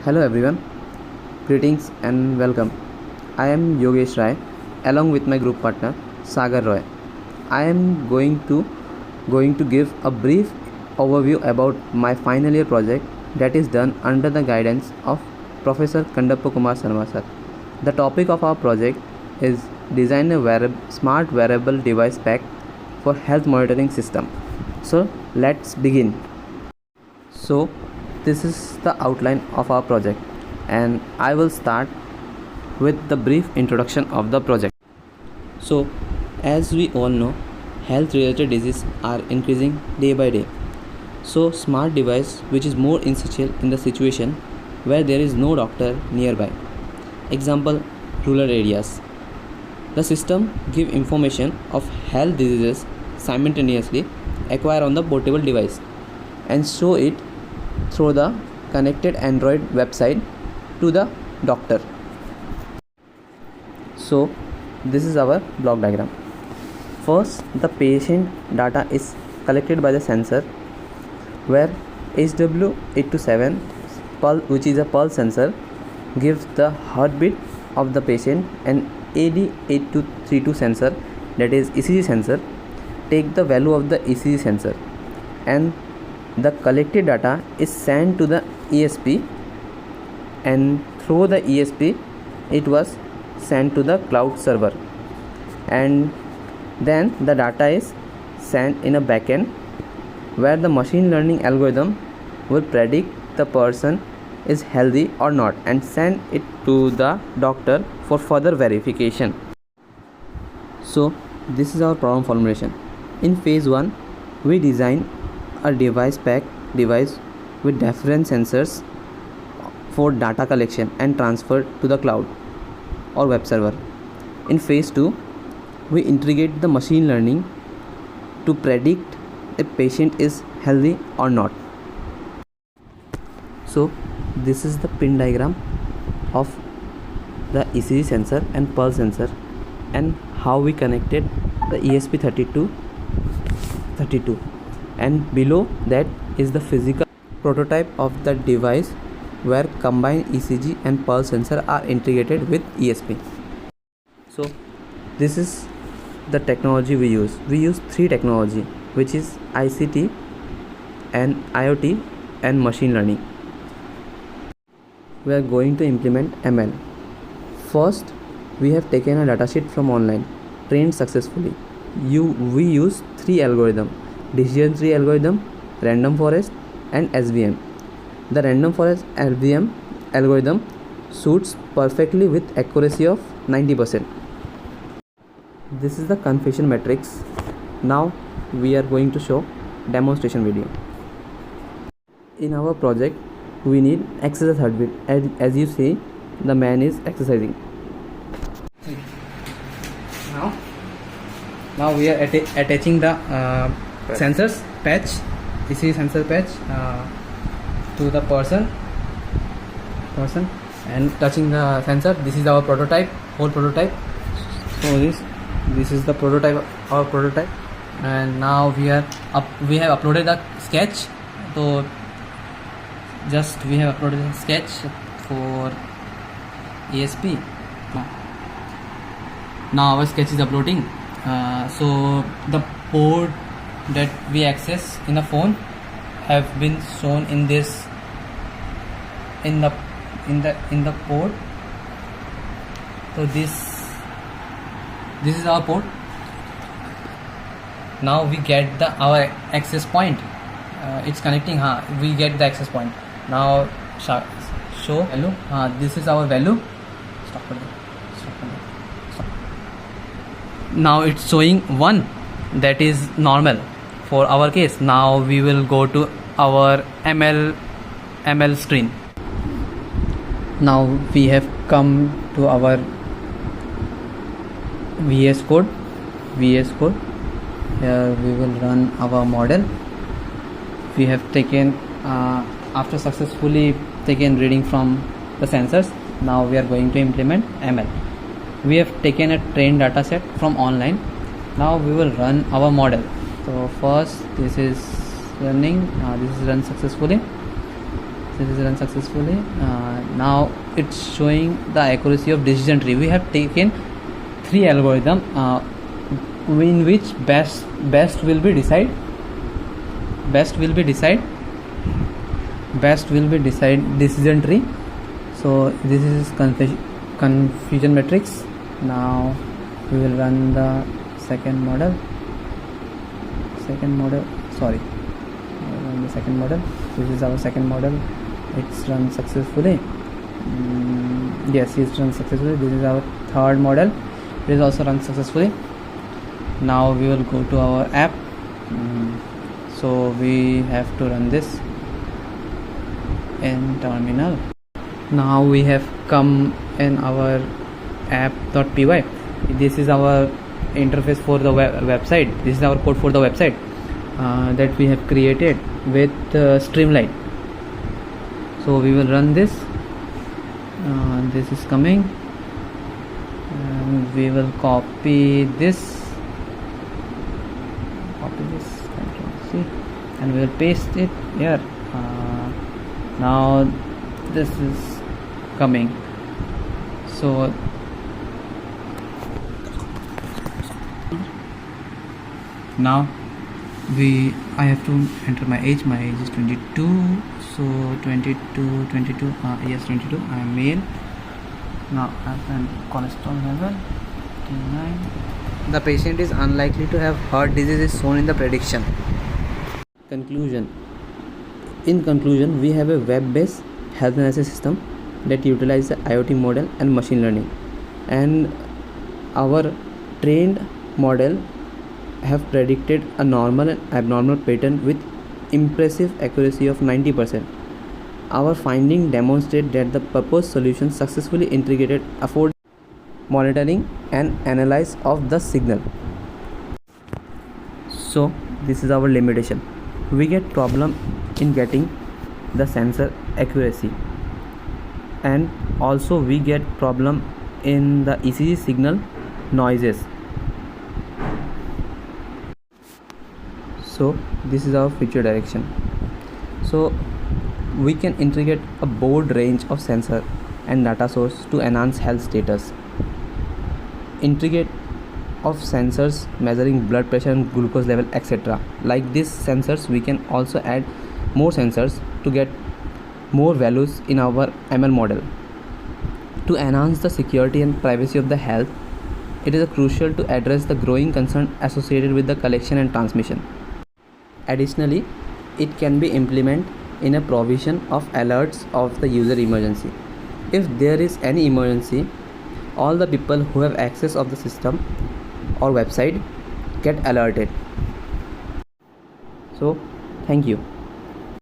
Hello everyone, greetings and welcome. I am Yogesh Rai along with my group partner Sagar Roy. I am going to give a brief overview about my final year project that is done under the guidance of Professor Kandappa Kumar Sharma sir. The topic of our project is design a smart wearable device pack for health monitoring system. So let's begin. So this is the outline of our project and I will start with the brief introduction of the project. So as we all know, health related diseases are increasing day by day. So smart device which is more essential in the situation where there is no doctor nearby. Example, rural areas. The system give information of health diseases simultaneously acquire on the portable device and show it through the connected Android website to the doctor. So this is our block diagram. First, the patient data is collected by the sensor where HW827 pulse, which is a pulse sensor, gives the heartbeat of the patient, and AD8232 sensor, that is ECG sensor, take the value of the ECG sensor, and the collected data is sent to the ESP, and through the ESP it was sent to the cloud server, and then the data is sent in a backend where the machine learning algorithm will predict the person is healthy or not and send it to the doctor for further verification. So this is our problem formulation. In phase 1, we design a device with different sensors for data collection and transfer to the cloud or web server. In phase 2, we integrate the machine learning to predict if patient is healthy or not. So this is the pin diagram of the ECG sensor and pulse sensor and how we connected the ESP32, and below that is the physical prototype of the device where combined ECG and pulse sensor are integrated with ESP. So this is the technology we use. We use 3 technology, which is ICT and IoT and machine learning. We are going to implement ML. First, we have taken a datasheet from online, trained successfully. We use 3 algorithms: decision tree algorithm, random forest and SVM. The random forest SVM algorithm suits perfectly with accuracy of 90%. This is the configuration matrix. Now we are going to show demonstration video. In our project, we need exercise heartbeat. As you see, the man is exercising. Now we are attaching the sensors patch, ECG sensor patch to the person and touching the sensor. This is our prototype, whole prototype. So this is the prototype, our prototype, and now we have uploaded the sketch. So just we have uploaded the sketch for ESP. Now our sketch is uploading. So the port that we access in the phone have been shown in this in the port. So this is our port. Now we get our access point. It's connecting. We get the access point. Now show value. This is our value. Stop. Now it's showing 1, that is normal for our case. Now we will go to our ML screen. Now we have come to our VS Code. Here we will run our model. We have taken after successfully taken reading from the sensors. Now we are going to implement ML. We have taken a trained data set from online. Now we will run our model. So first, this is running. This is run successfully. This is run successfully. Now it's showing the accuracy of decision tree. We have taken 3 algorithm in which best will be decide decision tree. So this is confusion matrix. Now we will run the second model. Sorry, run the second model. This is our second model. It's run successfully. Yes, it's run successfully. This is our third model. It is also run successfully. Now we will go to our app. So we have to run this in terminal. Now we have come in our app.py. This is our interface for the website. This is our code for the website that we have created with Streamline. So we will run this. This is coming, and we will copy this, Ctrl+C, and we will paste it here. Now this is coming. So now I have to enter my age. My age is 22. So 22. Yes, 22. I am male. Now I have cholesterol level 9. The patient is unlikely to have heart disease is shown in the prediction. Conclusion. In conclusion, we have a web-based health analysis system that utilizes the IoT model and machine learning, and our trained model have predicted a normal and abnormal pattern with impressive accuracy of 90%. Our finding demonstrate that the proposed solution successfully integrated afford monitoring and analysis of the signal. So this is our limitation. We get problem in getting the sensor accuracy, and also we get problem in the ECG signal noises. So this is our future direction. So we can integrate a broad range of sensor and data source to enhance health status. Integrate of sensors measuring blood pressure and glucose level, etc. Like these sensors, we can also add more sensors to get more values in our ML model. To enhance the security and privacy of the health, it is crucial to address the growing concern associated with the collection and transmission. Additionally, it can be implemented in a provision of alerts of the user emergency. If there is any emergency, all the people who have access of the system or website get alerted. So thank you.